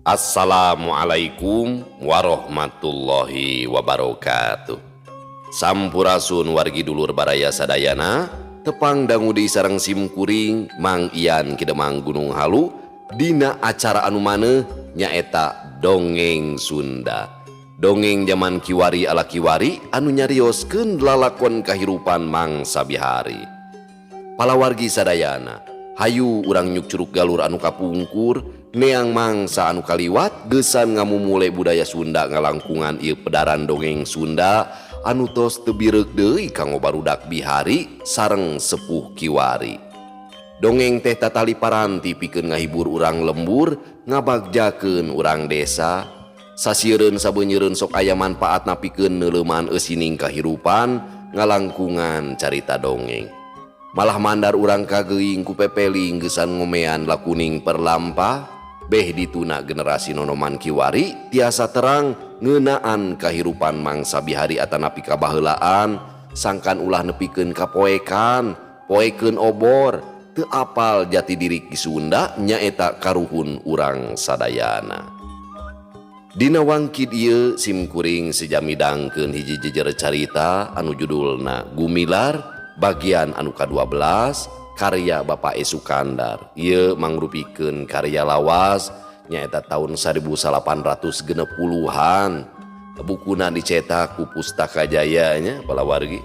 Assalamualaikum warahmatullahi wabarakatuh. Sampurasun wargi dulur baraya sadayana, tepang dangu di sareng simkuring Mang Ian Kidemang Gunung Halu dina acara anu maneh nyaeta dongeng Sunda. Dongeng zaman kiwari ala kiwari anu nyarioskeun lalakon kahirupan mangsa bihari. Palawargi sadayana, hayu urang nyuk curug galur anu kapungkur neang mangsa anu kaliwat gesan ngamumule budaya Sunda ngalangkungan ieu pedaran dongeng Sunda anu tos teu bireg deui kanggo barudak bihari sareng sepuh kiwari. Dongeng teh tatali paranti pikeun ngahibur urang lembur ngabagjakeun urang desa. Sasiereun sabeunyereun sok aya manfaatna pikeun neuleuman eusining kahirupan ngalangkungan carita dongeng. Malah mandar urang kageuing ku pepeling gesan ngomean lakuning perlampah beh dituna generasi nonoman kiwari tiasa terang ngeunaan kahirupan mangsa bihari atanapi kabaheulaan sangkan ulah nepikeun kapoekan poekeun obor teu apal jati diri ki Sunda nyaeta karuhun urang sadayana. Dina wangkid ieu simkuring sejamidangkeun hiji jejer carita anu judulna Gumilar bagian anu ka-12 karya Bapak E. Sukandar. Ieu mangrupikeun karya lawas nyaeta tahun 1860-an. Bukuna dicetak ku Pustaka Jaya nya palawargi.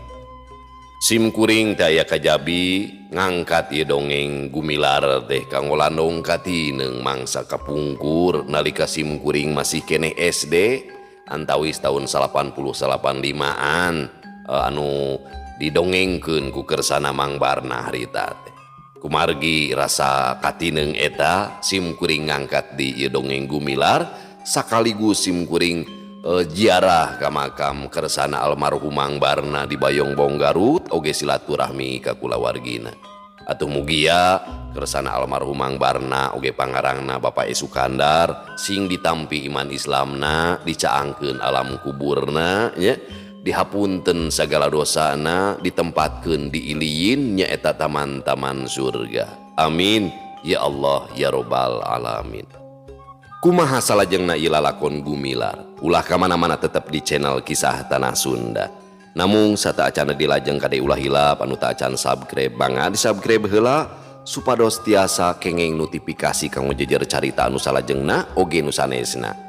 Simkuring teh aya kajabi ngangkat ieu dongeng Gumilar teh kanggo landong katineung mangsa kapungkur nalika simkuring masih keneh SD antawis tahun 80-85an anu didongengkeun ku kersana Mang Barna harita teh. Kumargi rasa katineung eta simkuring ngangkat di ieu dongeng Gumilar sakaligus simkuring ziarah ka makam kersana almarhum Mang Barna di Bayongbong Garut oge silaturahmi ka kulawargina. Atuh mugia kersana almarhum Mang Barna oge pangarangna Bapak E. Sukandar sing ditampi iman Islamna dicaangkeun alam kuburna nya. Dihapunten segala dosana ditempatkeun di iliin nyaeta taman-taman surga. Amin ya Allah ya robbal alamin. Kumaha salajengna ieu lalakon Gumilar ulah ka mana-mana tetep di channel Kisah Tanah Sunda. Namung sata acana dilajeng kade ulah hilap anu teu acan subscribe bangga di subscribe heula supados tiasa kenging notifikasi kanggo jejer carita anu salajengna oge nu sanesna.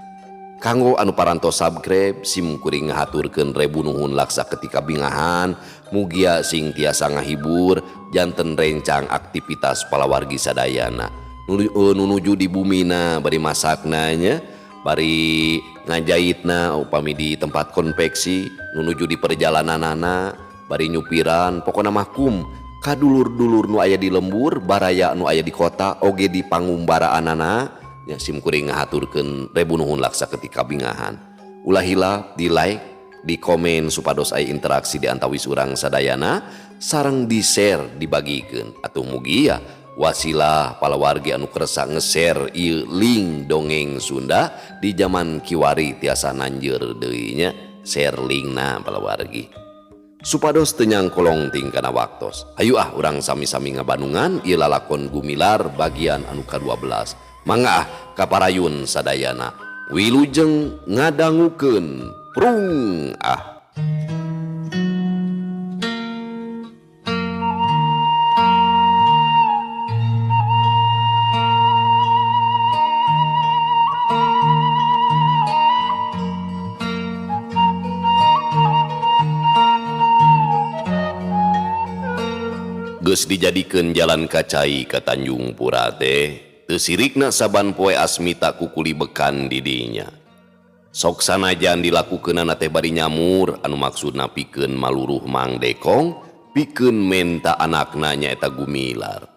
Kanggo anu parantos subscribe simkuring ngahaturkeun rebu nuhun laksa ketika bingahan mugia sing tiasa ngahibur janten rencang aktivitas palawargi sadayana nunuju di bumina bari masakna nya bari ngajahitna upami di tempat konveksi nunuju di perjalananana bari nyupiran pokona mahkum kadulur-dulur nu aya di lembur baraya nu aya di kota oge di pangumbaraanana ya simkuring ngahaturkeun rebu nuhun laksa ketika bingahan. Ulah hilap di like, di komen supados aya interaksi di antawis urang sadayana sareng di share dibagikeun atuh mugia wasilah palawargi anu kersa nge-share ieu link dongeng Sunda di zaman kiwari tiasa nanjeur deui nya share linkna palawargi supados teu nyangkolong ting kana waktos. Hayu urang sami-sami ngabanungan ieu lalakon Gumilar bagian anu ka-12. Mangga kaparayun sadayana wilujeng ngadangukeun prung geus dijadikeun jalan kacai ka Tanjung Pura teh teu sirikna saban poe Asmita kukuli bekan didinya. Sok sanajan dilakukeunana teh bari nyamur anu maksudna pikeun maluruh Mang Dekong pikeun menta anakna nyaeta Gumilar.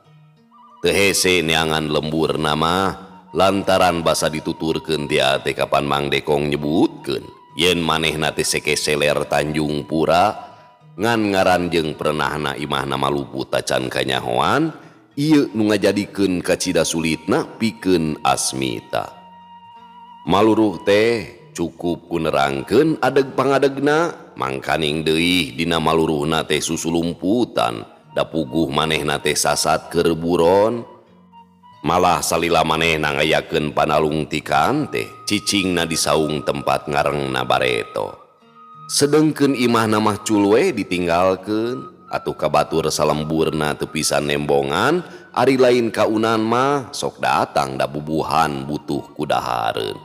Teu hese neangan lembur nama lantaran basa dituturkeun tia teh kapan Mang Dekong nyebutkeun yen manehna teh sekeseler Tanjung Pura ngan ngaranjeng perenahna imahna malupu tacan kanyahoan ieu nu ngajadikeun kacida sulitna pikeun Asmita. Maluruh teh cukup kunerangkeun adeg pangadegna mangkaning deui dina maluruhna teh susulumputan da puguh manehna teh sasat keur buron Malah salila manehna ngayakeun panalung ti kante cicingna di saung tempat ngarengna bareto. Sedengkeun imahna mah culwe ditinggalkeun atuh ka batur salemburna teu pisan nembongan, ari lain kaunan mah sok datang da bubuhan butuh kudahareun.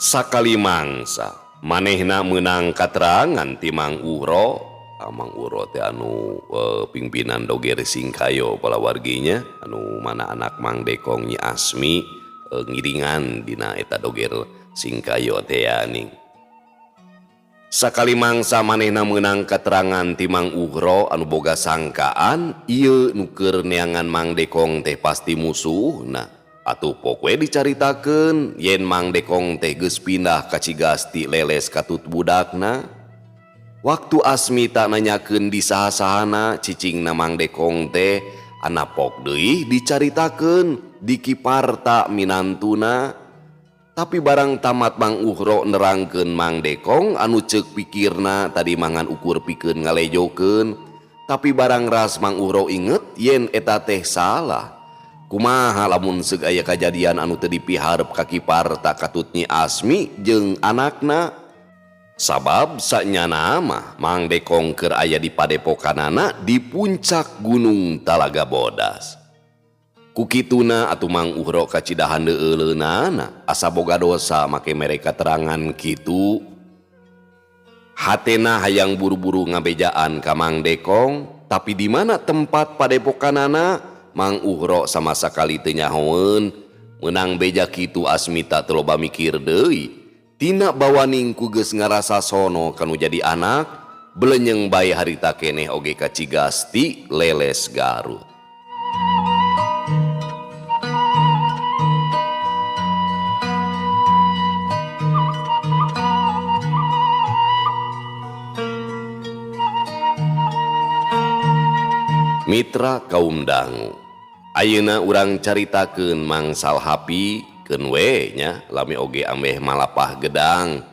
Sakali mangsa manehna meunang katerangan ti Mang Uhro. Mang Uhro teh anu pimpinan Doger Singkayo palawarginya anu mana anak Mang Dekong Nyi Asmi ngiringan dina eta Doger Singkayo teh ning. Sakali mangsa manehna meunang katerangan ti Mang Uhro anu boga sangkaan ieu nu keur neangan Mang Dekong teh pasti musuhna. Atuh pokoe dicaritakeun yen Mang Dekong teh geus pindah ka Cigasti leles katut budakna. Waktu Asmita nanyakeun di saha-sahana cicingna Mang Dekong teh anapok deui dicaritakeun di Kiparta minantuna. Tapi barang tamat Mang Uhro nerangkeun Mang Dekong anu ceuk pikirna tadi mangan ukur pikeun ngalejokeun. Tapi barang ras Mang Uhro inget yen eta teh salah. Kumaha lamun seug aya kajadian anu teu dipiharep ka Kiparta katut Nyi Asmi jeung anakna. Sabab sanyana mah Mang Dekong keur aya di padepokanana di puncak Gunung Talaga Bodas. Kukituna atuh Mang Uhro kacidahan deuleuleunana asa boga dosa make mereka terangan kitu. Hatena hayang buru-buru ngabejaan ka Mang Dekong, tapi di mana tempat padepokanana Mang Uhro sama sakali teu nyahoeun. Meunang beja kitu Asmita teu loba mikir deui. Tina bawaning ku geus ngarasa sono kanu jadi anak, belenyeng bae harita keneh oge ka Cigasti leles Garut. Mitra kaum dangu, ayeuna urang caritakeun mangsal hapi keun we nya lami oge ameh malapah gedang.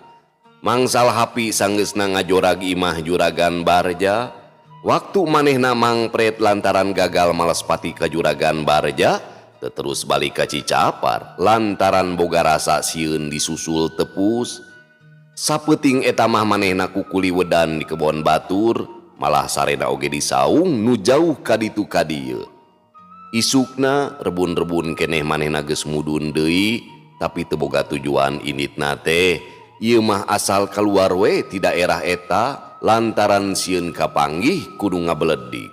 Mangsal hapi sanggeusna ngajorag imah juragan Barja. Waktu manehna mangpret lantaran gagal malespati ka juragan Barja, teu terus balik ka Cicapar lantaran boga rasa sieun disusul tepus. Sapeuting eta mah manehna kukuli wedan di kebon batur. Malah sarena oge di saung nu jauh ka ditu ka dieu. Isukna rebun-rebun keneh manehna geus mudun deui, tapi teu boga tujuan inditna teh ieu mah asal kaluar we ti daerah eta lantaran sieun kapanggih kudu ngabeledik.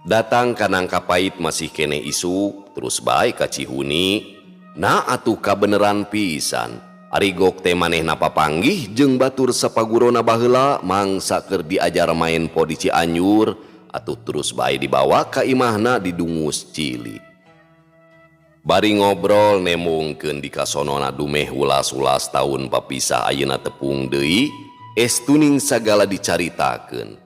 Datang ka Nangkapait masih keneh isuk, terus bae ka Cihuni. Na atuh kabeneran pisan. Ari gok teh manehna papanggih jeung batur sapagurona baheula mangsa keur diajar main po di Cianjur atuh terus bae dibawa ka imahna di Dungus Cili. Bari ngobrol nemungkeun di kasonona dumeh ulas-ulas taun papisah ayeuna tepung deui estuning sagala dicaritakeun.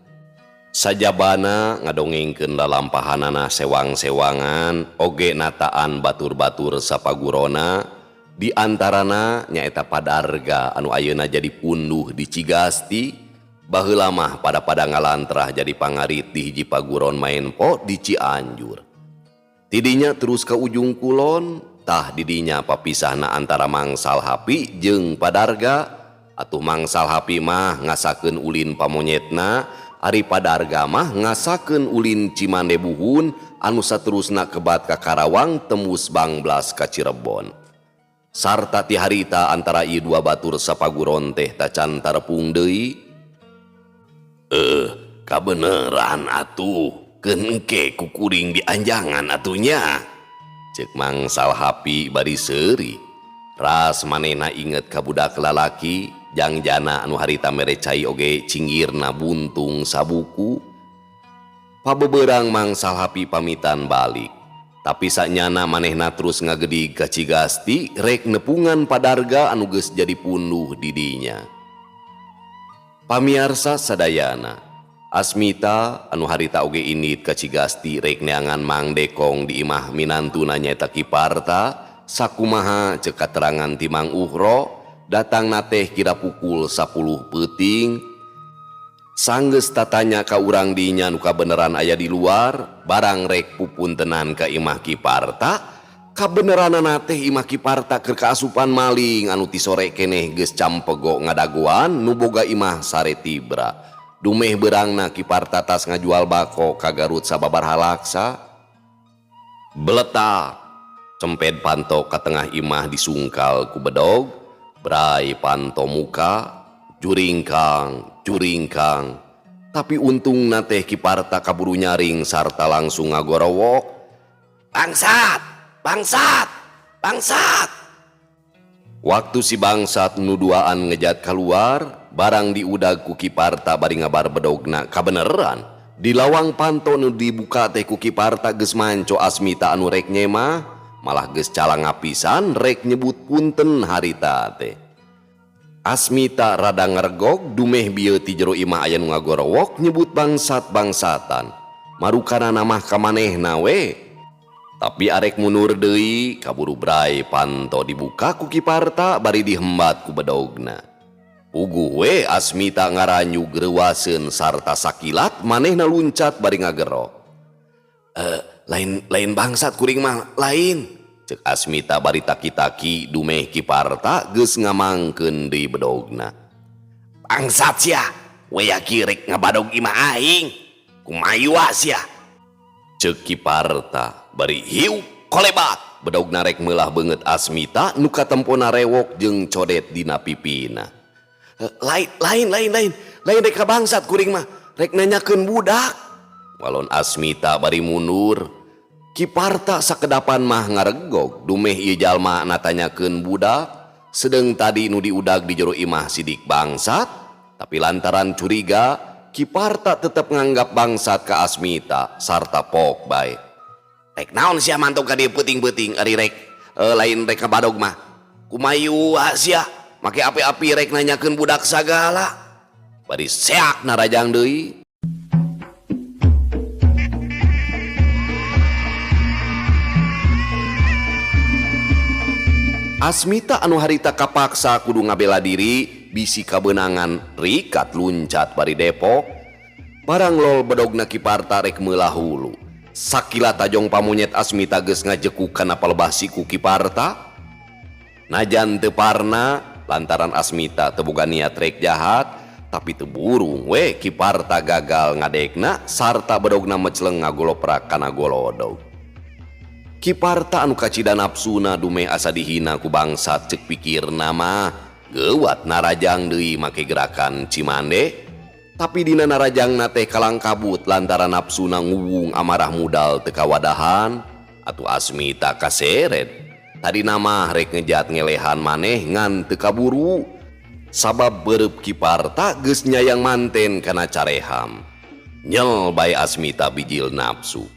Sajabana ngadongengkeun lalampahanana sewang-sewangan oge nataan batur-batur sapagurona. Di antarana nyaeta Padarga anu ayeuna jadi punduh di Cigasti, baheula mah pada ngalantrah jadi pangarit di hiji paguron main po di Cianjur. Tidinya terus ke ujung kulon, tah didinya papisahna antara Mangsal Hapi jeung Padarga. Atuh Mangsal Hapi mah ngasakeun ulin pamonyetna, ari Padarga mah ngasakeun ulin Cimandebuhun anu saterusna kebat ka Karawang tembus Bangblas ka Cirebon. Sarta ti harita antara ieu dua batur sapaguron teh tacan tarepung deui. Kabeneran atuh, keun engke kukuring di anjangan atunya. Ceuk Mangsal Hapi bari seuri. Ras manehna inget ka budak lalaki jangjana anu harita mere cai oge cinggirna buntung sabuku. Pabebeurang Mangsal Hapi pamitan balik. Tapi saknyana manehna terus ngagedig ka Cigasti rek nepungan Padarga anu geus jadi punduh didinya. Pamiarsa sadayana, Asmita anu harita oge indit ka Cigasti rek neangan Mang Dekong di imah minantuna nyaeta Kiparta, sakumaha ceuk katerangan ti Mang Uhro, datangna teh kira pukul 10 peuting. Sanggeus tatanya ka urang dinya nuka beneran aya di luar, barang rek pupuntenan ka imah Kiparta, kabeneranana teh imah Kiparta keur kaasupan maling anu ti sore keneh geus campego ngadaguan nu boga imah sare tibra. Dumeh beurangna Kiparta tas ngajual bako ka Garut sababaraha laksa. Beletak cemped panto ka tengah imah disungkal ku bedog, brai panto muka, juringkang, tapi untung teh Kiparta kaburu nyaring sarta langsung ngagorowok, bangsat, bangsat, bangsat. Waktu si bangsat nuduaan ngejat keluar, barang diudag ku Kiparta bari ngabar bedogna kabeneran. Di lawang panto nu dibuka teh ku Kiparta geus manco Asmita anu rek nyemah, malah geus calang apisan rek nyebut punten harita teh. Asmita rada ngergog dumeh bieu ti jero imah aya nu ngagorowok nyebut bangsat-bangsatan. Marukana namah ka manehna we. Tapi arek mundur deui kaburu brai panto dibuka ku Kiparta bari dihembat ku bedogna. Puguh we Asmita ngaranyu greuwaseun sarta sakilat manehna luncat bari ngagero. Lain bangsat kuring mah lain. Cek Asmita bari taki-taki dumeh Kiparta geus ngamangkeun deui bedogna. Bangsat sia, we yaki rek ngabadog imah aing. Kumayua sia. Cek Kiparta bari hiu kolebat. Bedogna rek meulah beungeut Asmita nu katempona rewok jeung codet dina pipina. Lain rek ka bangsat kuring mah rek nanyakeun budak. Walon Asmita bari mundur. Kiparta sakedapan mah ngaregog dumeh ieu jalma natanyakeun budak sedeng tadi nu diudag di jero imah sidik bangsat, tapi lantaran curiga Kiparta tetep nganggap bangsat ka Asmita sarta pok bae. Rek naon sia mantok ka dieu peuting-peuting ari rek lain rek kabadog mah kumayu sia make api-api rek nanyakeun budak sagala. Bari seak narajang deui. Asmita anu harita kapaksa kudu ngabela diri bisi kabenangan rikat luncat bari Depok. Barang lol bedogna Kiparta rek meulah hulu. Sakila tajong pamunyet Asmita geus ngajekuk kana palebah siku Kiparta. Najan teu parna lantaran Asmita teu boga niat rek jahat, tapi teu burung we Kiparta gagal ngadekna sarta bedogna meceleng ngagoloprak kana golodog. Kiparta anu kacida nafsuna dumeh asa dihina ku bangsat cek pikirna mah geuwat narajang deui make gerakan cimande, tapi dina narajangna teh kalang kabut lantaran nafsuna nguwung amarah mudal teu kawadahan atuh Asmita kaseret. Tadi nama rek ngejat ngelehan maneh ngan teu kaburu sabab beureup Kiparta geus nyayang manten kana careham. Nyel bae Asmita bijil nafsu.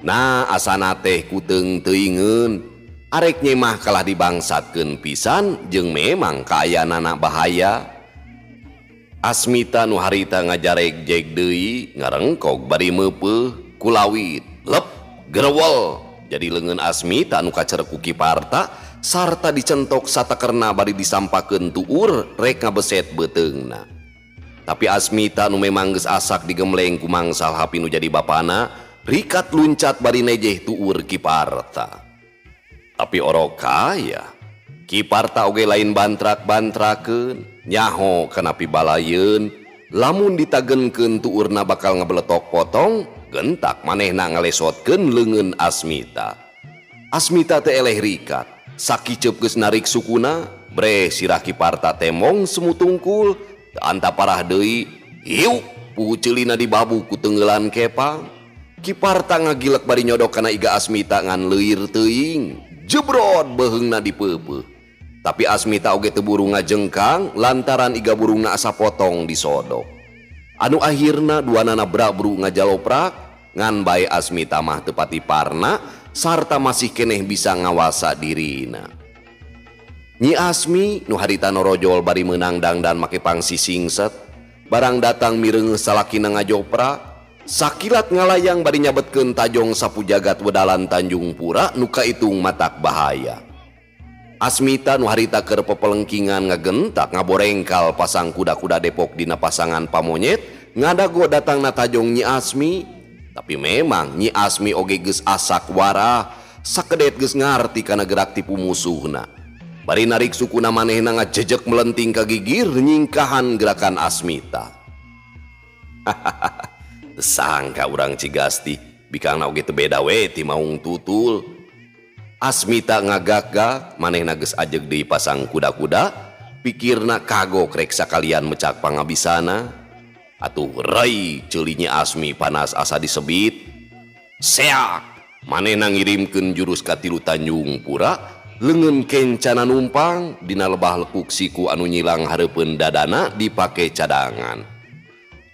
Nah asana teh kuteung teuingeun arek nyemah kalah dibangsatkeun pisan jeung memang kaayanana bahaya. Asmita nu harita ngajareg jeg deui ngarengkog bari meupeuh kulawit lep gerewel jadi leungeun Asmita nu kacerek ku Kiparta sarta dicentok satakerna bari disampakeun tuur rek ngabeset beuteungna. Tapi Asmita nu memang geus asak digemleng ku mangsal hapi nu jadi bapana rikat luncat bari nejeh tuur Kiparta. Tapi orok kaya Kiparta oge lain bantrak-bantrakeun nyaho kana pibalayeun lamun ditagenkeun tuurna bakal ngabeletok potong gentak manehna ngalesotkeun leungeun Asmita. Asmita teh eleh rikat sakiceup geus narik sukuna bre sirah Kiparta temong semu tungkul teu anta parah deui hiu puhu ceulina dibabu ku teunggelan kepang. Kiparta ngagilek bari nyodok kana iga Asmita ngan leuir teuing jebrot beheungna dipeupeuh. Tapi Asmita oge teu buru ngajengkang lantaran iga burungna asa potong disodok. Anu akhirna duanana bra-bru ngajaloprak ngan bae Asmita mah teu pati parna sarta masih keneh bisa ngawasa dirina. Nyi Asmi nu harita norojol bari meunang dangdan make pangsi singset barang datang mireungeuh salakina ngajoprak. Sakilat ngalayang bari nyabetkeun tajong sapu jagat wedalan Tanjung Pura nu kaitung matak bahaya. Asmita nu harita keur pepelengkingan ngagentak ngaborengkal pasang kuda-kuda Depok dina pasangan pamonyet ngadago datang natajong Nyi Asmi, tapi memang Nyi Asmi oge geus asak wara, sakedet geus ngarti kana gerak tipu musuhna. Bari narik sukuna manehna ngajejek melenting ka gigir nyingkahan gerakan Asmita. Sangka urang Cigasti bikangna oge teu beda we ti maung tutul. Asmita ngagak-gak manehna geus ajeg deui pasang kuda-kuda, pikirna kagok rek sakalian mecak pangabisana. Atuh rai ceuli Nyi Asmi panas asa disebit. Seak manehna ngirimkeun jurus ka tilu Tanjung Pura, leungeun kencana numpang dina lebah lekuk siku anu nyilang hareupeun dadana dipake cadangan.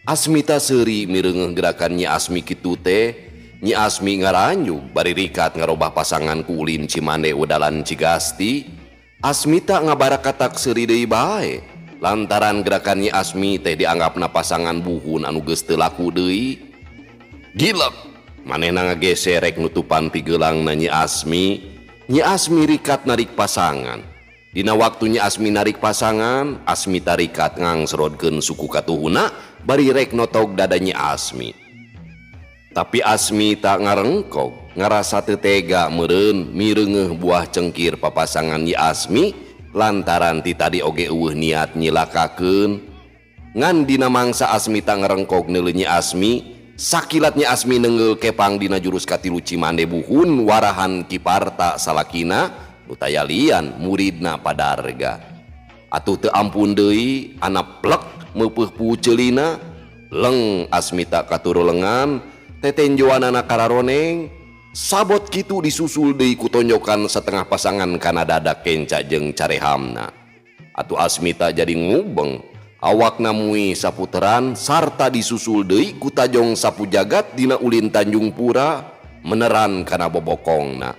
Asmita seuri mireungeuh gerakan Nyi Asmi kitu teh. Nyi Asmi ngaranjug bari rikat ngarobah pasangan ku ulin Cimande wedalan Cigasti. Asmita ngabarakatak seuri deui bae lantaran gerakan Nyi Asmi teh dianggapna pasangan buhun anu geus teu laku deui. Gilek manehna ngageser rek nutupan pigeulangna Nyi Asmi. Nyi Asmi rikat narik pasangan. Dina waktu Nyi Asmi narik pasangan, Asmita rikat ngangsrodkeun suku katuhuna bari rek notog dada Nyi Asmi. Tapi Asmita ngarengkog, ngarasa teu tega meureun mireungeuh buah cengkir papasangan Nyi Asmi lantaran ti tadi oge eueuh niat nyilakakeun. Ngan dina mangsa Asmita ngarengkog neuleuh Nyi Asmi, sakilat Nyi Asmi neungeul kepang dina jurus katilu Cimande buhun warahan Kiparta salakina nu taya lian muridna Padarga. Atuh teu ampun deui ana plek meupeuh puceulina, leng Asmita katuru lengan, tetenjoanana kararoneng, sabot kitu disusul deui ku tonjokan setengah pasangan kana dada kenca jeung carehamna. Atuh Asmita jadi ngubeng, awakna muih saputeran sarta disusul deui ku tajong sapu jagat dina ulin Tanjung Pura meneran kana bobokongna.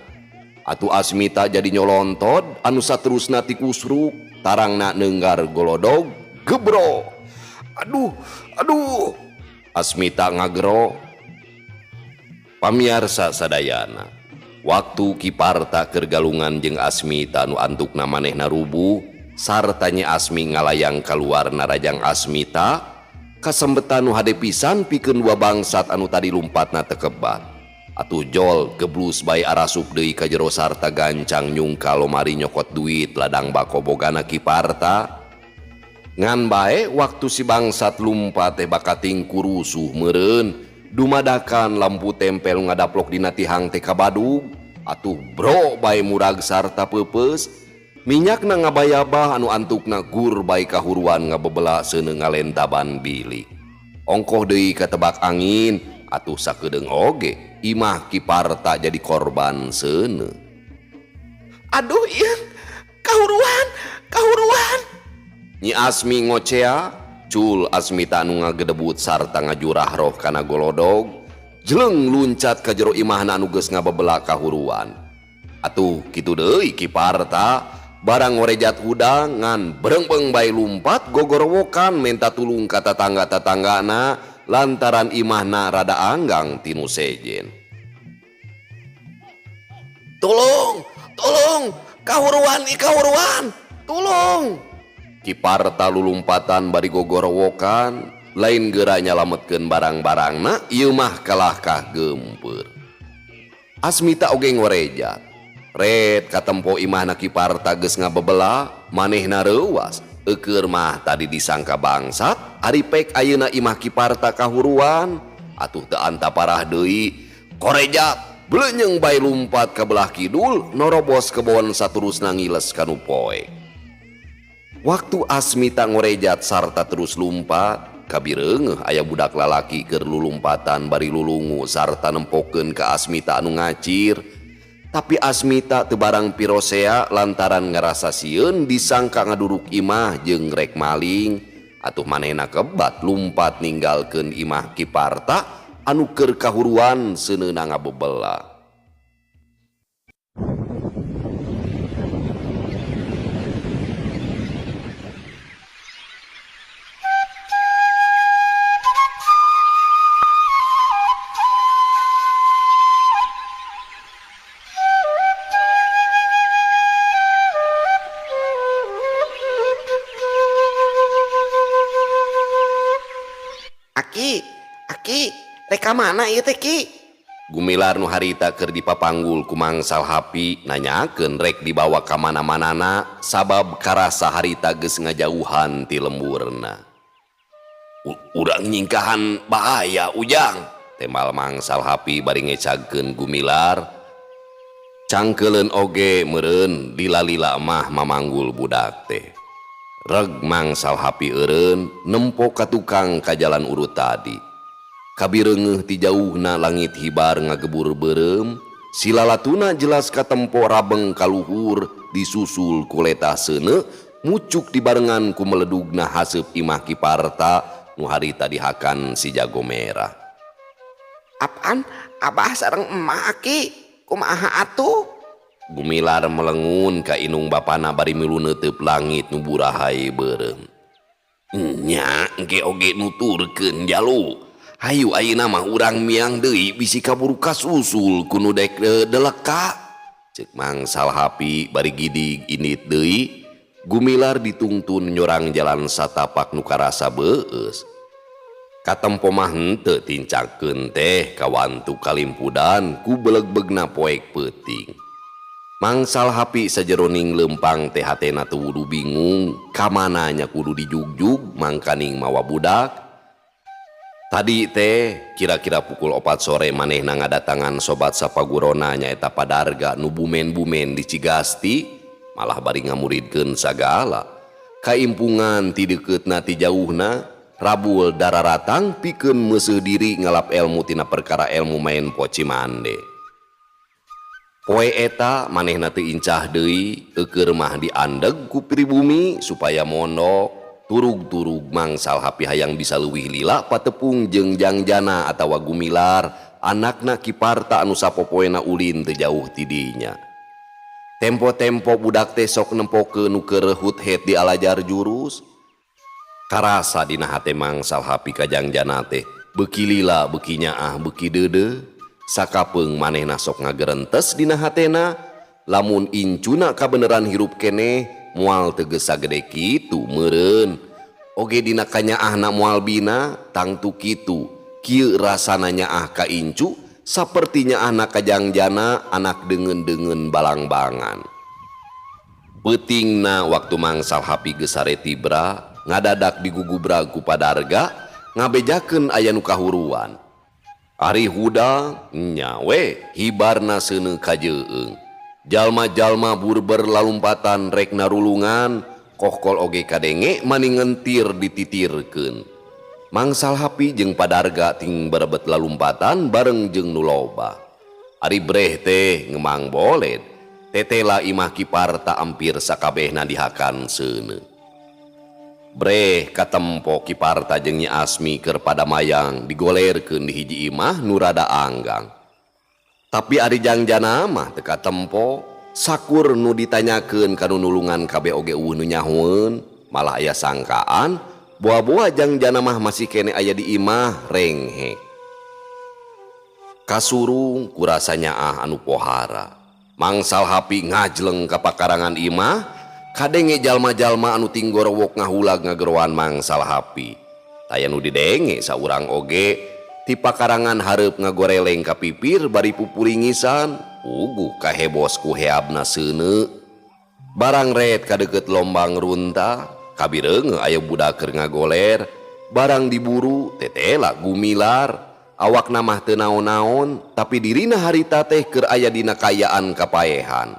Atuh Asmita jadi nyolontod anu saterusna ti kusruk, tarangna neunggar golodog gebro. Aduh Asmita ngagero. Pamiarsa sadayana, waktu Kiparta keur galungan jeung Asmita nu antukna manehna rubuh sarta Nyi Asmi ngalayang kaluar narajang Asmita, kasembetan nu hade pisan pikeun dua bangsat anu tadi lumpatna teu kebat. Atuh jol geblus bae arasup deui ka jero sarta gancang nyungkal lomari nyokot duit ladang bako bogana Kiparta. Ngan bae waktu si bangsat lumpat teh bakating kurusuh meureun, dumadakan lampu tempel ngadaplok dina tihang teh kabadug. Atuh bro bae murag sarta peupeus, minyakna ngabayabah anu antukna gur bae kahuruan ngabebela seuneu ngalentaban bilik. Ongkoh deui katebak angin, atuh sakedeung oge imah Kiparta jadi korban seuneu. Aduh ieu kahuruan. Nyi Asmi ngocea, cul Asmita anu ngagedebut sarta ngajurah roh kana golodog, jeleng luncat ka jero imahna anu geus ngabebela kahuruan. Atuh kitu deui Kiparta barang ngorejat hudang ngan berengbeng bae lumpat gogorowokan menta tulung ka tatangga-tatanggana lantaran imahna rada anggang tinu sejen. Tolong, kahuruan, tolong. Kiparta lulumpatan bari gogorowokan, lain geura nyalametkeun barang-barangna, ieu mah kalahkah gempeur. Asmita oge ngorejat, red katempo imahna Kiparta geus ngabebela, manehna reuwas, eukeur mah tadi disangka bangsat, ari pek ayeuna imah Kiparta kahuruan, atuh teu anta parah deui, korejat, blenyeng bae lumpat ka belah kidul, norobos kebon saterusna ngiles kanu poe. Waktu Asmita ngorejat sarta terus lumpat, kabireungeuh aya budak lalaki keur lulumpatan bari lulungu sarta nempokeun ka Asmita anu ngacir. Tapi Asmita teu barang pirosea lantaran ngarasa sieun disangka ngaduruk imah jeung rek maling. Atuh manehna kebat lumpat ninggalkeun imah Kiparta anu keur kahuruan seuneuna ngabebela. Ki? Reka mana ieu teh Ki? Gumilar nu harita keur dipapanggul ku Mangsal Hapi nanyakeun rek dibawa ka mana-manana sabab karasa harita geus ngajauhan ti lemburna. Urang nyingkahan bahaya ujang, temal Mangsal Hapi bari ngecagkeun Gumilar. Cangkeuleun oge meureun lila-lila mah mamanggul budak teh. Reg Mangsal Hapi eureun nempo ka tukang ka jalan urut tadi. Kabireungeuh ti jauhna langit hibar ngagebur beureum, silalatuna jelas katempo rabeng kaluhur disusul ku letah seuneu mucuk dibarengan ku meledugna haseup imah Kiparta nu harita dihakan si jago merah. Apaan? Abah sareng emak Ki? Kumaha atuh? Gumilar melengun ka inung bapana bari milu neuteup langit nu burahay beureum. Nya engke oge nuturkeun jalu. Hayu ayeuna mah urang miang deui bisi kaburu kasusul ku nu dek deleka. Ceuk Mangsal Hapi bari gidig indit deui. Gumilar ditungtun nyorang jalan satapak nu karasa beueus. Katempo mah henteu tincakeun teh kawantu kalimpudan ku beleg-begna poek peuting. Mangsal Hapi sajeroning lempang teh hatena teu wudu bingung kamana nya kudu dijugjug mangkaning mawa budak. Tadi teh kira-kira pukul 4 sore manehna ngadatangan sobat sapagurona nyaeta Padarga nu bumen-bumen di Cigasti malah bari ngamuridkeun sagala. Kaimpungan ti deuketna ti jauhna rabul dararatang pikeun meuseuh diri ngalap elmu tina perkara elmu main pocimande. Poe eta manehna teu incah deui eukeur mah diandeg ku pribumi supaya mondok. Turug-turug Mangsal Hapi hayang bisa leuwih lila patepung jeung Jangjana atawa Gumilar anakna Kiparta anu sapopoena ulin teu jauh ti dinya. Tempo-tempo budak teh sok nempokeun nu keur hut-het di alajar jurus. Karasa dina hate Mangsal Hapi ka Jangjana teh beuki lila beuki nyaah beuki deudeu sakapeung manehna sok ngagerentes dina hatena lamun incuna kabeneran hirup keneh moal teu geus sagede kitu meureun. Oge dina kanyaahna moal bina tangtu kitu kieu rasana nyaah ka incu saperti nyaahna ka Jangjana anak deungeun-deungeun balangbangan. Peutingna waktu Mangsal Hapi geus sare tibra ngadadak digugubrag ku Padarga ngabejakeun aya nu kahuruan. Ari hudang nya we hibarna seuneu kajeueung. Jalma-jalma burber lalumpatan rek narulungan kohkol oge kadenge maningan tir dititirkeun. Mangsal Hapi jeung Padarga ting berebet lalumpatan bareng jeung nu loba. Ari breh teh ngemang boled tetela imah Kiparta ampir sakabehna dihakan seuneu. Breh katempo Kiparta jeung Nyi Asmi keur padamayang digolerkeun di hiji imah nu rada anggang. Tapi ari Jangjana mah teu katempo sakur nu ditanyakeun ka nu nulungan kabeh oge eueuh nu nyahoeun malah aya sangkaan boa-boa Jangjana mah masih kene aya di imah renghek. Kasurung ku rasa nyaah anu pohara. Mangsal Hapi ngajleng ka pakarangan imah kadenge jalma-jalma anu tinggorowok ngahulag ngageroan Mangsal Hapi. Taya nu didenge saurang oge ti pakarangan hareup ngagoreleng ka pipir bari pupuringisan ugu kahebos ku heabna seuneu. Barang red kadeukeut lombang runta kabireungeuh aya budak keur ngagoler barang diburu tetela Gumilar awakna mah teu naon-naon tapi dirina harita teh keur aya dina kayaan kapaehan.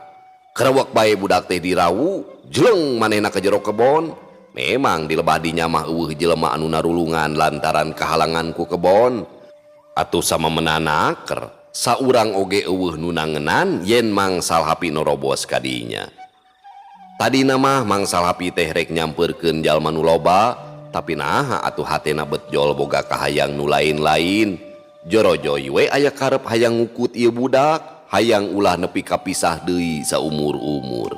Kerewek bae budak teh dirawu jeleng manehna ka jero kebon. Memang di lebah dinya mah eueuh jelema anu narulungan lantaran kahalangan ku kebon. Atuh sama menanaker saurang oge eueuh nu nangenan yen Mangsal Hapi norobos ka dinya. Tadina mah Mangsal Hapi teh rek nyampeurkeun jalma nu loba tapi naha atuh hatena betjol boga kahayang nu lain-lain. Jorojoy we aya karep hayang ngukut ieu budak hayang ulah nepi kapisah deui saumur-umur.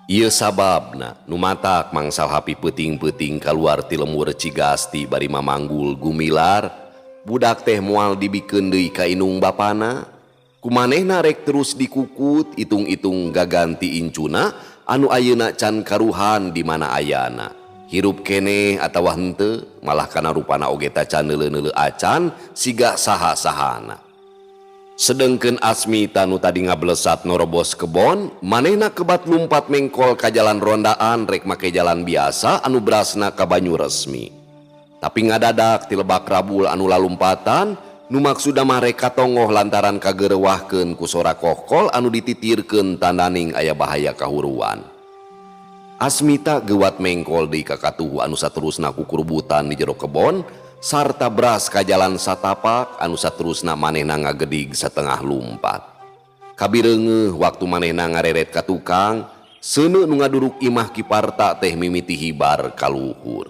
Ieu sababna nu matak Mangsal Hapi peuting-peuting kaluar ti lembur Cigasti bari mamanggul Gumilar budak teh moal dibikeun deui ka inung bapana. Kumanehna rek terus dikukut itung-itung gaganti incuna anu ayeuna can karuhan di mana ayana. hirup kene atawa henteu malah kana rupana oge tacan neuleu-neuleu acan siga saha-sahana. Sedengkeun Asmita nu tadi ngablesat norobos kebon, manehna kebat lumpat mengkol ka jalan rondaan rek make jalan biasa anu berasna ka banyu resmi. Tapi ngadadak ti lebak rabul anu lalumpatan, nu maksudna mah rek katongoh lantaran kageureuwahkeun ku sora kokol anu dititirkeun tandaning aya bahaya kahuruan. Asmita gewat mengkol deui ka katuhu anu saterusna ku kurubutan di jero kebon, sarta beras ka jalan satapak anu saterusna manehna ngagedig satengah lumpat. Kabireungeuh waktu manehna ngareret ka tukang, seuneu nu ngaduruk imah kiparta teh mimiti hibar ka luhur.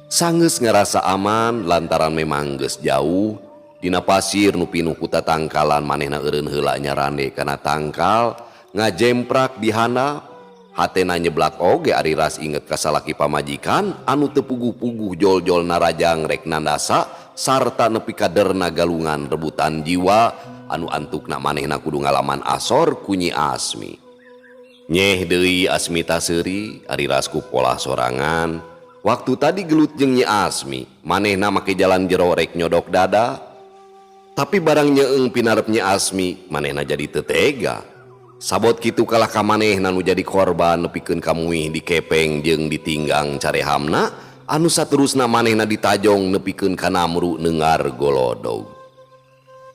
Sangeus ngarasa aman lantaran memang geus jauh, dina pasir nu pinuh ku tatangkalan manehna eureun heula nyarande kana tangkal, ngajemprak di handap. Hatena nyeblak oge ari ras inget ka salaki pamajikan anu teu puguh-puguh jol-jol narajang rek nandasa sarta nepi ka derna galungan rebutan jiwa anu antukna manehna kudu ngalaman asor ku Nyi Asmi. Nyeh deui Asmita seuri ari ras ku pola sorangan. Waktu tadi gelut jeung Nyi Asmi, manehna make jalan jero rek nyodok dada. Tapi barang nyeung pinarep Nyi Asmi, manehna jadi teu tega. Sabot kitu kalah ka manehna nu jadi korban nepikeun ka muih dikepeng jeung ditinggang carehamna, anu saterusna manehna ditajong nepikeun ka Namru Neungar Golodog.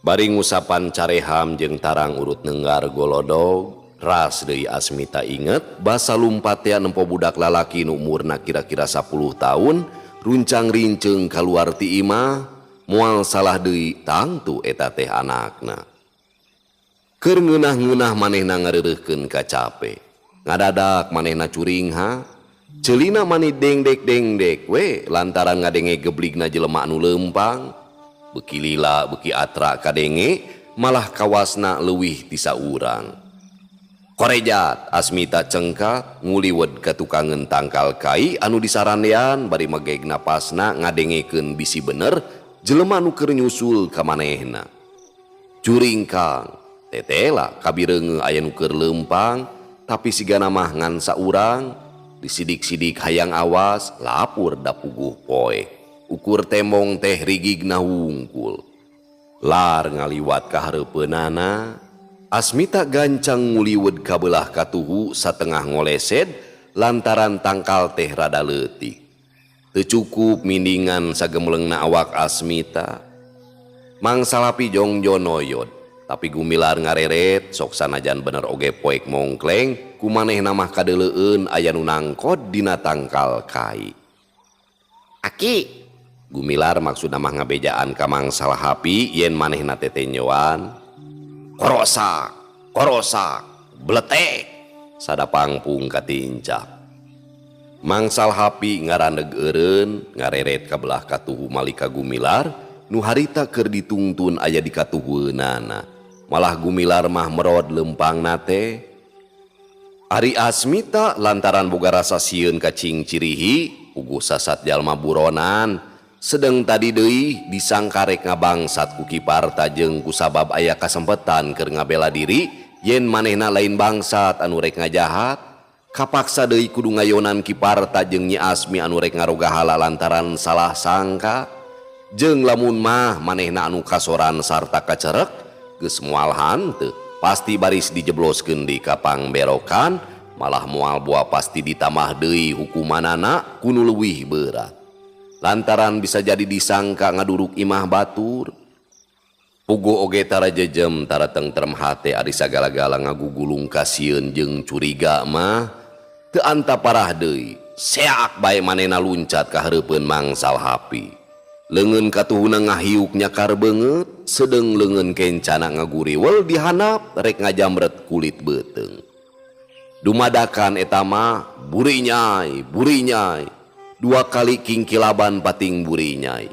Bari ngusapan careham jeung tarang urut Neungar Golodog, ras deui Asmita inget basa lumpat teh nempo budak lalaki nu umurna kira-kira 10 tahun, runcang rinceung kaluar ti imah, moal salah deui tangtu eta teh anakna. Keur ngeunah-ngeunah manehna ngareureuhkeun ka cape. Ngadadak manehna curing ceulina maneh dengdek-dengdek we lantaran ngadenge gebligna jelema anu leumpang. Beuki lila beuki atra kadenge malah kawasna leuwih ti saurang. Korejat Asmita cengkat nguliwed ka tukangeun tangkal kai anu disarandean bari megeg napasna ngadengekeun bisi bener jelema anu keur nyusul ka manehna. Curing Kang, tetela kabireungeuh aya nu keur leumpang tapi sigana mah ngan saurang disidik-sidik hayang awas lapur da puguh poe ukur tembong teh rigigna hungkul. Lar ngaliwat ka hareupeunana, Asmita gancang nguliwed ka beulah katuhu satengah ngolesed lantaran tangkal teh rada leutik. Teu cukup mindingan sagemleungna awak Asmita. Mangsalapi jongjo noyod tapi gumilar ngareret sok sanajan bener oge poek mongkleng kumanehna mah kadeuleueun aya nu nangkod dina tangkal kai. Aki, Gumilar maksudna mah ngabejaan ka mangsal hapi yen manehna teh tenyoan. Korosak, korosak, bletek, sada pangpung katincak. Mangsal hapi ngarandeg eureun ngareret ka belah katuhu malika Gumilar nu harita keur ditungtun aya di katuheueunana. Malah Gumilar mah merod lempang nate. Ari Asmita lantaran boga rasa sieun ka cing cirihi puguh sasat jalma buronan. Sedeng tadi deui disangka rek ngabangsat ku kiparta jeung kusabab aya kasempetan keur ngabela diri yen manehna lain bangsat anu rek ngajahat. Kapaksa deui kudu ngayonan kiparta jeung Nyi Asmi anu rek ngaroga hala lantaran salah sangka. Jeung lamun mah manehna anu kasoran sarta kacerek geus moal hanteu pasti baris dijebloskeun di kapang berokan, malah moal boa pasti ditamah deui hukumanana kudu leuwih berat lantaran bisa jadi disangka ngaduruk imah batur. Puguh oge tara jejem tara tentrem hate ari sagala-gala ngagugulung kasieun jeung curiga mah teu anta parah deui seak bae manehna luncat ka hareupeun mangsal hapi. Leungeun katuhuna ngahiuk nyakar beungeut, sedeng leungeun kencana ngaguriwel di handap rek ngajamret kulit beuteung. Dumadakan eta mah buri nyai, dua kali kingkilaban pating buri nyai.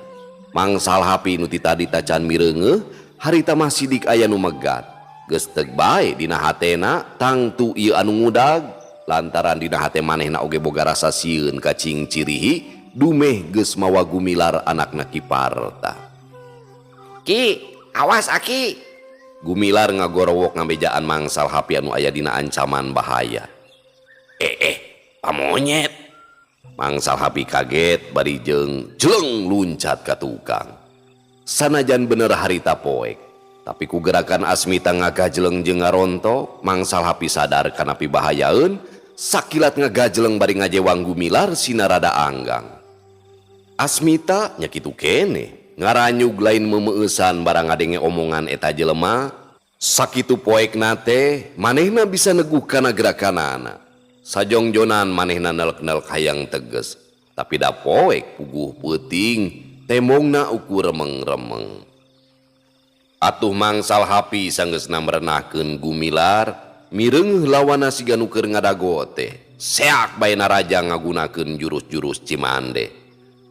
Mangsal hapi nu ti tadi tacan mireungeuh, harita mah sidik aya nu megat. Geus teug bae dina hatena tangtu ieu anu ngudag, lantaran dina hate manehna oge boga rasa sieun ka cing cirihi. Dumeh geus mawa Gumilar anakna kiparta. Ki, awas Aki. Gumilar ngagorowok ngabejaan mangsal hapi anu aya dina ancaman bahaya. Pamonyet. Mangsal Hapi kaget bari jeung jeleng luncat ka tukang. Sanajan bener harita poek, tapi ku gerakan Asmita ngagajeleng jeung ngaronto, Mangsal Hapi sadar kana pibahayaeun, sakilat ngagajeleng bari ngajewang Gumilar sinarada anggang. Asmita nya kitu kene, ngaranyug lain memeueusan barang ngadenge omongan eta jelema, sakitu poekna teh manehna bisa neguh kana gerakanana. Sajongjonan manehna nelek-nelek hayang teges, tapi da poek puguh peuting, temongna ukur remeng-remeng. Atuh Mangsal Hapi sanggeusna merenahkeun Gumilar, mireungeuh lawanna siga nu keur ngadago teh. Seak bae naraja ngagunakeun jurus-jurus cimande.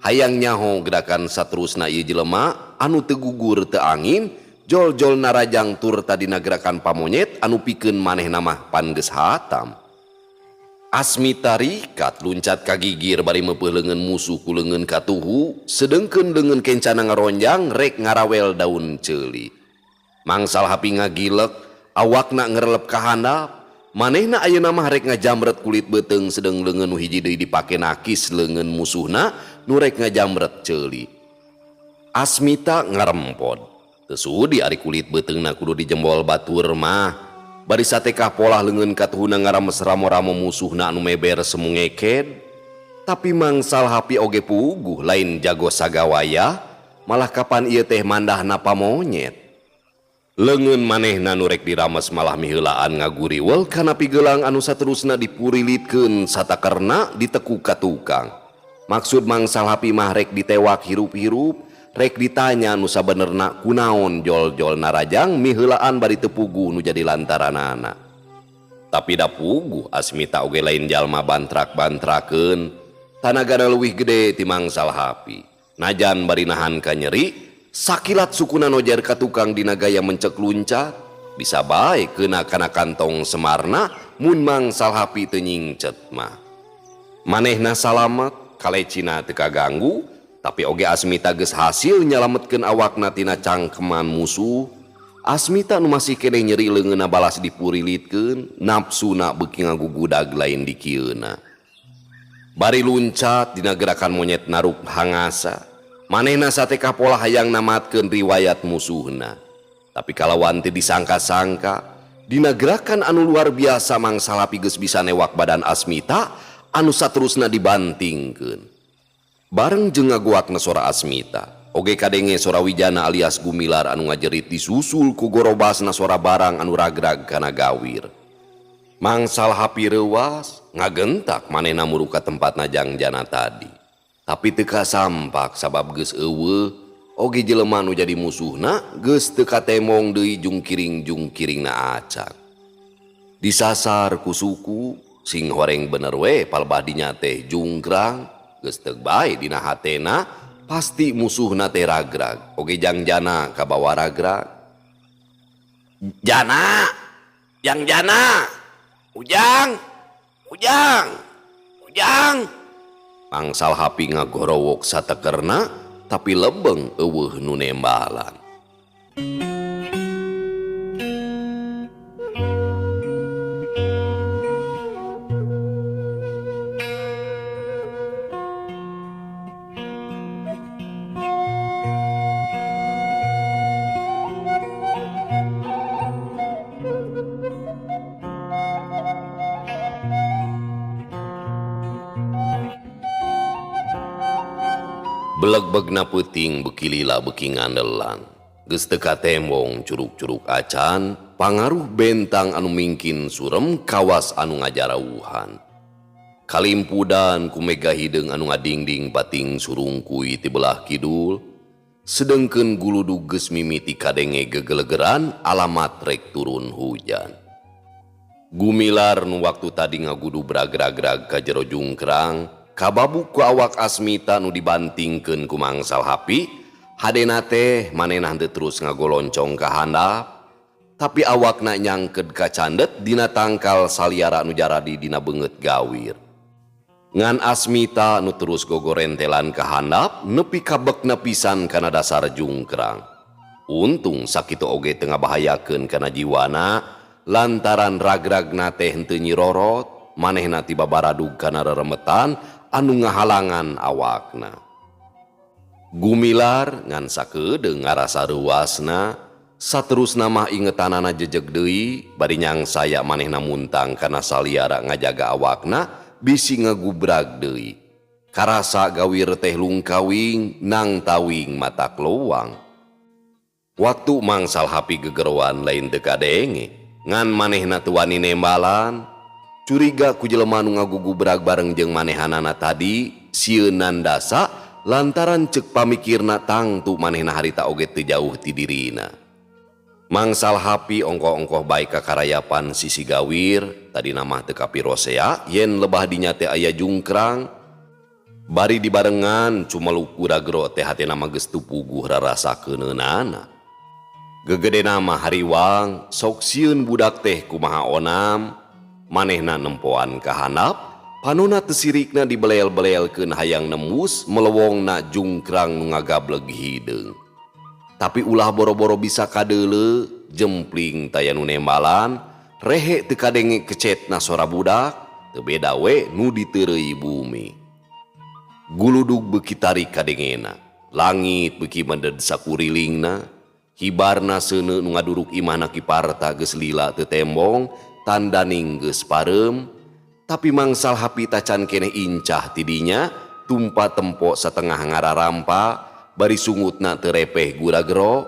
Hayang nyaho gerakan saterusna ieu jelema anu teu gugur teu angin, jol-jol narajang tur tadina gerakan pamonyet anu pikeun manehna mah pan geus hatam. Asmita rikat luncat ka gigir bari meupeul leungeun musuh ku leungeun katuhu, sedengkeun leungeun kencana ngaronjang rek ngarawel daun ceuli. Mangsal Hapi ngagilek, awakna ngerelep ka handap, manehna ayeuna mah rek ngajamret kulit beuteung sedeng leungeun nu hiji deui dipake nakis leungeun musuhna nu rek ngajamret ceuli. Asmita ngarempod, teu sudi ari kulit beuteungna kudu dijembol batur mah. Bari satekah polah leungeun katuhuna ngarames ramo-ramo musuhna anu meber semu ngeked. Tapi Mangsal Hapi oge puguh lain jago sagawaya, malah kapan ieu teh mandahna pamonyet. Leungeun manehna nu rek dirames malah miheulaan ngaguriwel kana pigelang anu saterusna dipurilitkeun satakerna ditekuk ka tukang. Maksud Mangsal Hapi mah rek ditewak hirup-hirup, rek ditanya nu sabenerna kunaon jol-jol narajang miheulaan bari teu puguh nu jadi lantaranana. Tapi da puguh Asmita oge lain jalma bantrak-bantrakeun, tanagana leuwih gede ti Mangsal Hapi. Najan bari nahan ka nyeri, sakilat sukuna nojar ka tukang dina gaya mencek luncat, bisa bae keuna kana kantong semarna mun Mangsal Hapi teu nyingcet mah. Manehna salamet, kalecina teu kaganggu, tapi oge Asmita geus hasil nyalametkeun awakna tina cangkeman musuh. Asmita nu masih kene nyeri leungeunna balas dipurilitkeun, nafsuna beuki ngagugudag lain di kieuna. Bari luncat dina gerakan monyet naruk hangasa, manehna satekah pola hayang namatkeun riwayat musuhna. Tapi kalawan teu disangka-sangka, dina gerakan anu luar biasa Mangsal Hapi geus bisa newak badan Asmita anu saterusna dibantingkeun. Bareng jeung ngaguakna sora Asmita, oge kadenge sora Wijana alias Gumilar anu ngajerit disusul ku gorobasna sora barang anu ragrag kana gawir. Mangsal Hapi reuwas, ngagentak manehna muru ka tempatna jangjana tadi. Tapi teu kasampak sabab geus eueuh, oge jelema nu jadi musuhna geus teu katemong deui jungkiring-jungkiringna acak. Disasar ku suku, sing horeng bener we palebah dinya teh jungkrang, geus teu bae dina hatena pasti musuhna teh ragrag, oge jangjana ka bawa ragrag. Jana, jangjana, ujang, ujang, ujang. Mangsal Hapi ngagorowok satekerna, tapi lebeng eueuh nu nembalan. Beleg-begna peuting beuki lila beuki ngandelan, geus teu katembong curug-curug acan, pangaruh bentang anu mingkin surem kawas anu ngajarawuhan. Kalimpudan ku mega hideung anu ngadingding pating surungkuy ti belah kidul, sedengkeun guludug geus mimiti kadenge gegelegeran alamat rek turun hujan. Gumilar nu waktu tadi ngagudu brag-rag-rag ka jero jungkrang, kababuk ku awak Asmita nu dibantingkeun ku Mangsal Hapi, hadena teh manehna teu terus ngagoloncong ka handap, tapi awakna nyangkeud ka candet dina tangkal saliara nu jaradi dina beungeut gawir. Ngan Asmita nu terus gogorentelan ka handap nepi ka bekna pisan kana dasar jungkrang. Untung sakitu oge teu ngabahayakeun kana jiwana lantaran ragragna teh henteu nyirorot, manehna tiba baradug kana reremetan anu ngahalangan awakna. Gumilar ngan sakedeung ngarasa ruasna, saterusna mah ingetanana jejeg deui bari nyangsaya manehna muntang kana saliara ngajaga awakna bisi ngagubrag deui. Karasa gawir teh lungkawing nang tawing mata kloang. Waktu mangsal hapi gegeroan lain teu kadenge ngan manehna teu wani nembalan, curiga ku jelema nu ngagugubrag bareng jeung manehanana tadi sieun nandasa lantaran cek pamikirna tangtu manehna harita oge teu jauh ti dirina. Mangsal hapi ongkoh-ongkoh baik kakarayapan sisi gawir tadi nama teu kapirosea yen lebah dinya teh aya jungkrang. Bari dibarengan cumeluk Guragro teh hatena mah geus teu puguh rarasakeunana. Gegede nama hariwang sok sieun budak teh kumaha onam, manehna nempoan ka handap, panonna teu sirikna dibelel-belelkeun hayang nembus melewongna jungkrang nu ngagableg hideung. Tapi ulah boro-boro bisa kadeuleu jempling taya nu nembalan, rehe teu kadenge kecetna sora budak, teu beda we nu diteureui bumi. Guludug beuki tarik kadengena, langit beuki mended sakurilingna, hibarna seuneu nu ngaduruk imahna kiparta geus lila teu tembong, tandaning geus parem, tapi mangsal hapi tacan keneh incah tidinya, tumpa tempo satengah ngararampa, bari sungutna teu repeh Guragro.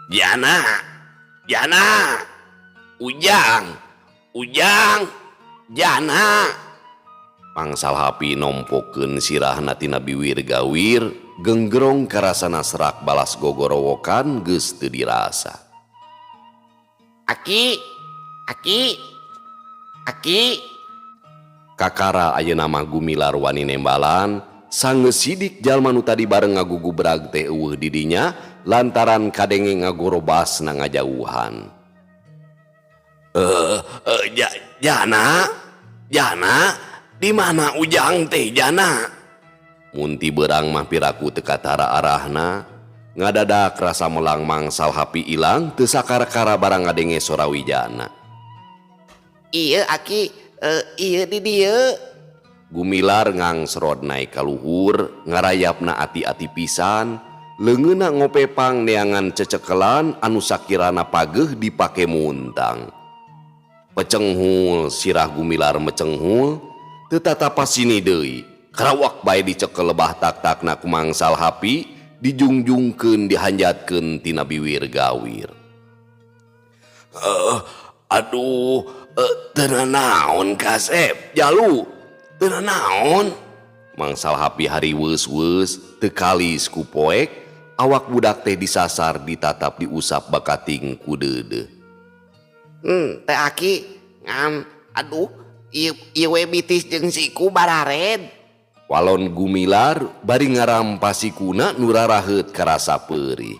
Jana, Jana, Ujang, Jana. Pangsal hapi nompokeun sirahna tina biwir gawir, genggerong karasana serak balas gogorowokan geus teu dirasa. Aki. Kakara ayeuna mah Gumilar wani nembalan, sangeus sidik jalma nu tadi bareng ngagugubrag teh eueuh di dinya lantaran kadenge ngagorobasna ngajauhan. Jana, di mana Ujang teh Jana? Munti berang mah piraku teu katara arahna, ngadadak rasa melang mangsal hapi ilang teu sakara-kara barang ngadenge sora wijana. Iya Aki, iya di dieu. Gumilar ngangsrod naik ka luhur, ngarayapna ati-ati pisan, leungeunna ngopepang neangan cecekelan anu sakirana pageuh dipake muntang. Pecenghul sirah Gumilar mecenghul, teu tatapa sini deui, karawak bae dicekel lebah tak-takna ku mangsal hapi, dijungjungkeun dihanjatkeun tina biwir gawir. Teu naon Kasep, Jalu, teu naon. Mangsal hapi hari weus-weus teu kalis ku poek, awak budak teh disasar ditatap diusap bakating ku deudeuh. Teh Aki, ieu we bitis jeung siku barared. Walon Gumilar bari ngarampasi kuna nu raraheut karasa peurih.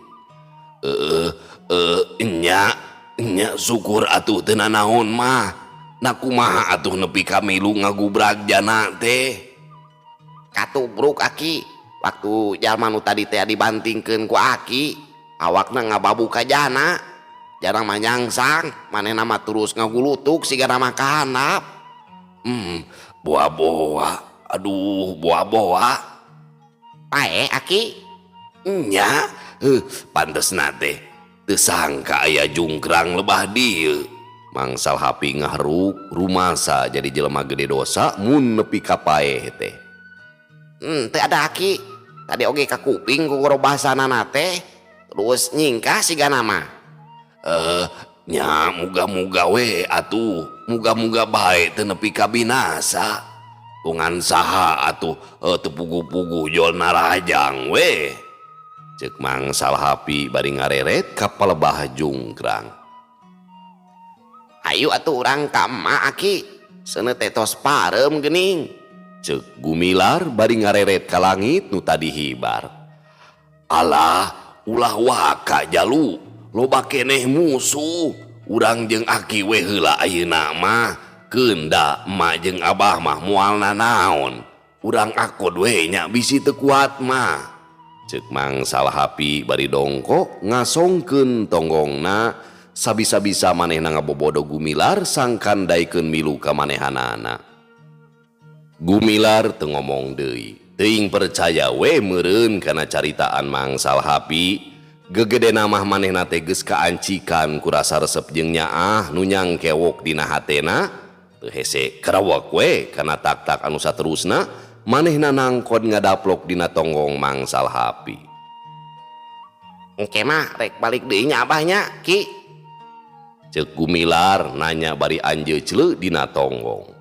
Nya syukur atuh teu nanaon mah. Nakumaha atuh nepi ka milu ngagubrag Jana teh. Katubruk Aki, waktu jalma nu tadi teh dibantingkeun ku Aki, awakna ngababu ka Jana. Jana mah nyangsang, manehna mah terus ngagulutuk sigana mah ka handap. Boa-boa, boa-boa. Pae Aki? Nya, pantesna teh teu sangka aya jungkrang lebah dieu. Mangsal hapi ngahruk rumasa jadi jelema gede dosa mun nepi ka paeh teh. Teu ada Aki, tadi oge ka kuping ku gorobasanana teh, terus nyingkah sigana mah. Nya muga-muga we atuh, muga-muga bae teu nepi ka binasa. Tungan saha atuh teu pugu-pugu jol narajang we. Ceuk mangsal hapi bari ngareret ka palebah jungkrang. Ayo atuh urang ka emak Aki, seuneu teh tos parem geuning. Ceuk Gumilar bari ngareret ka langit nu tadi hibar. Alah, ulah waka Jalu, loba keneh musuh. Urang jeung Aki we heula ayeuna mah, keunda emak jeung abah mah moalna naon. Urang akod we nya bisi teu kuat mah. Ceuk mangsal hapi bari dongkok ngasongkeun tonggongna, sabisa-bisa manehna ngabobodo Gumilar sangkan daekeun milu ka manehanana. Gumilar teu ngomong deui. Teuing percaya we meureun kana caritaan Mangsal Hapi. Gegedena mah manehna teh geus kaancikan ku rasa resep jeung nyaah nu nyangkewok dina hatena. Teu hese karawak we kana tak-tak anu saterusna manehna nangkon ngadaplok dina tonggong Mangsal Hapi. Engke mah rek balik deui nya abahnya Ki. Ceuk Gumilar nanya bari anjeun ceuleuh dina tonggong.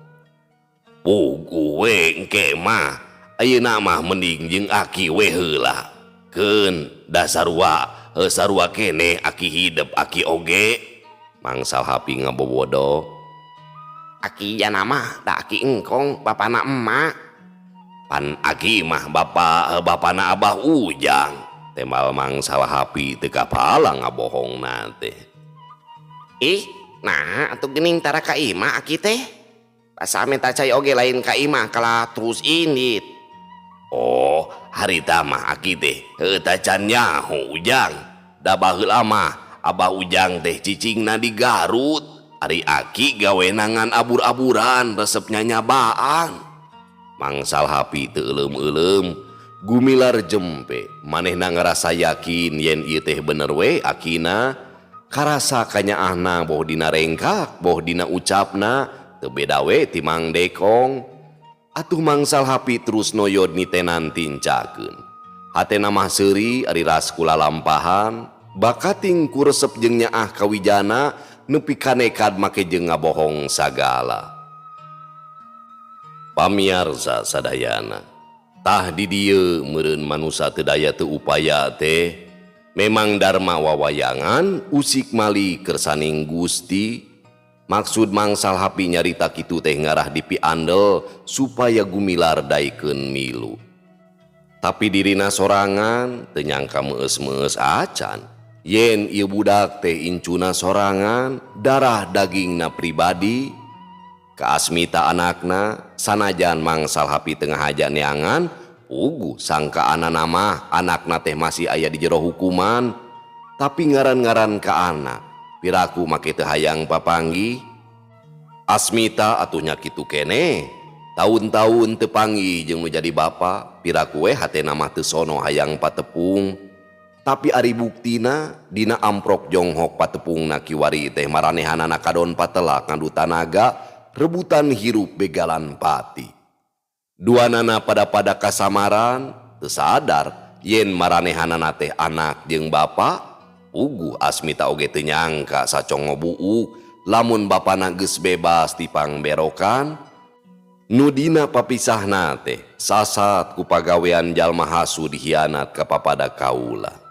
Gue engke mah ayeuna mah mending jeung aki we heula. Keun da sarua kene aki hidep aki oge. Mangsal Hapi ngabobodo. Aki jana mah da aki engkong bapana emak. Pan aki mah bapana Abah Ujang. Temal Mangsal Hapi teu kapala ngabohongna teh. Ih, nah atuh geuning tara ka imah aki teh. Asa minta cai oge lain ka imah kala terus indit. Oh, harita mah aki teh heuh tacan nyaho Ujang. Da baheula mah Abah Ujang teh cicingna di Garut. Ari aki gawe nangan abur-aburan resepnya nyabaan. Mangsal Hapi teu euleum-euleum. Gumilar jempe manehna ngerasa yakin yen ieu teh bener we akina. Karasa kanyaahna boh dina rengkak boh dina ucapna teu beda we ti Mang Dekong. Atuh Mangsal Hapi terus noyod nitenan tincakeun. Hatena mah seuri ari ras kula lampahan bakating ku resep jeung nyaah kawijana nepi ka nekad make jeung ngabohong sagala. Pamiarsa sadayana, tah di dieu meureun manusa teu daya teu upaya teh memang dharma wawayangan usik mali kersaning Gusti. Maksud Mangsal Hapi nyarita kitu teh ngarah dipiandel supaya Gumilar daikeun milu. Tapi dirina sorangan teu nyangka meus-meus acan yen ieu budak teh incuna sorangan darah dagingna pribadi. Ka Asmita anakna sanajan Mangsal Hapi tengah haja neangan pugu sangka anana mah anakna teh masih aya di jero hukuman. Tapi ngaran-ngaran ka anak piraku make teu hayang papanggih. Asmita atuhnya kitu kene tahun-tahun teu panggih jeung nu jadi bapa piraku we hatena mah teu sono hayang patepung. Tapi ari buktina dina amprok jonghok patepungna kiwari teh maranehanana kadon patelak ngadu tanaga rebutan hirup begalan pati. Duanana pada kasamaran teu sadar yen maranehanana teh anak jeung bapa. Pugu Asmita oge teu nyangka sacongo buuk lamun bapana geus bebas ti pangberokan. Nu dina papisahna teh sasat ku pagawean jalma hasu dihianat ka papada kaula.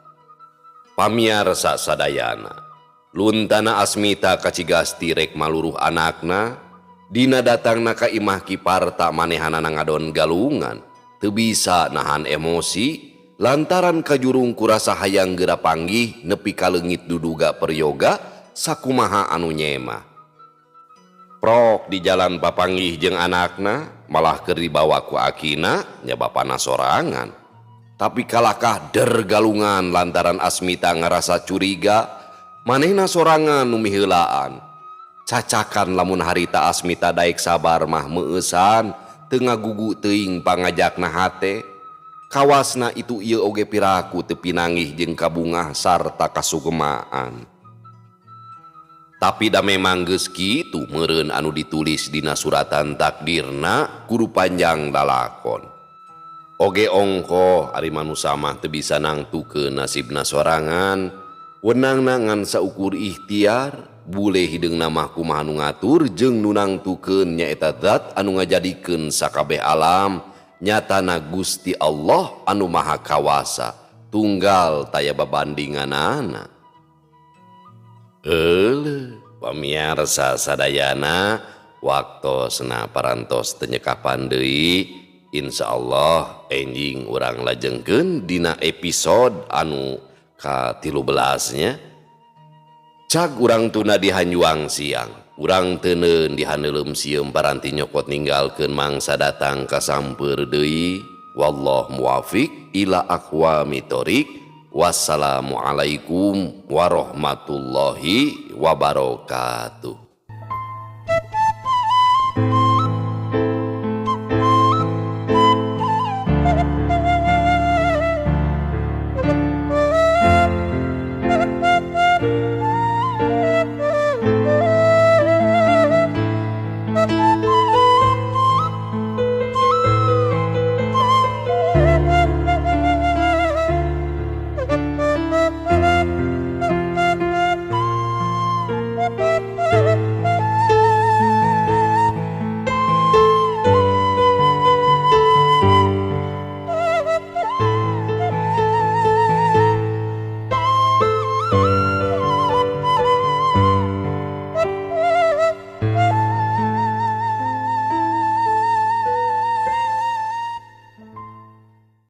Pamiarsa sadayana, luntana Asmita kacigasti rek maluruh anakna. Dina datangna ka imah kiparta manehanana ngadon galungan teu bisa nahan emosi lantaran kajurung kurasa hayang geura panggih nepi ka leungit duduga peryoga sakumaha anu nyema. Prok di jalan papanggih jeung anakna malah keur dibawa ku akina nya bapana sorangan. Tapi kalakah der galungan lantaran Asmita ngarasa curiga manehna sorangan nu miheulaan. Cacakan lamun harita Asmita daek sabar mah meueusan teu ngagugu teuing pangajakna hate. Kawasna itu ieu oge piraku teu pinanggih jeung kabungah sarta kasugemaan. Tapi da memang geus kitu meureun anu ditulis dina suratan takdirna kudu panjang lalakon. Oge ongko ari manusa mah teu bisa nangtukeun nasibna sorangan. Wenangna ngan saukur ikhtiar bule hideungna mah kumaha nu ngatur jeung nu nangtukeun nyaeta zat anu ngajadikeun sakabeh alam nyatana Gusti Allah anu maha kawasa tunggal taya babandinganana. Pamiarsa sadayana waktosna parantos teu nyekapan deui. Insyaallah enjing urang lajengkeun dina episode anu ka-13 nya. Cag urang tuna dihanjuang siang, urang teuneun dihaneuleum sieum paranti nyokot ninggalkeun mangsa datang kasampeur deui. Wallah muwafiq ila aqwamit thoriq. Wassalamualaikum warahmatullahi wabarakatuh.